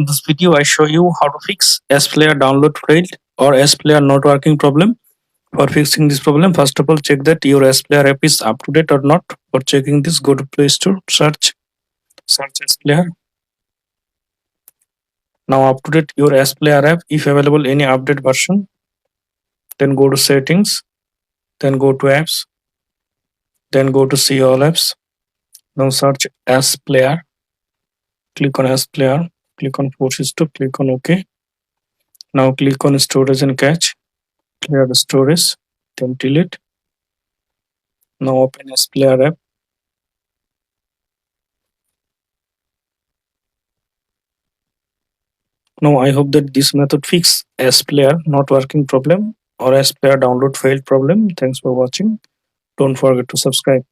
In this video, I show you how to fix SPlayer download failed or SPlayer not working problem. For fixing this problem, first of all, check that your SPlayer app is up to date or not. For checking this, go to Play Store, search SPlayer. Now up to date your SPlayer app. If available any update version, then go to Settings, then go to Apps, then go to See All Apps. Now search SPlayer. Click on SPlayer. Click on Forces to click on OK. Now click on Storage and Cache. Clear the storage. Then delete. Now open SPlayer app. Now I hope that this method fix SPlayer not working problem or SPlayer download failed problem. Thanks for watching. Don't forget to subscribe.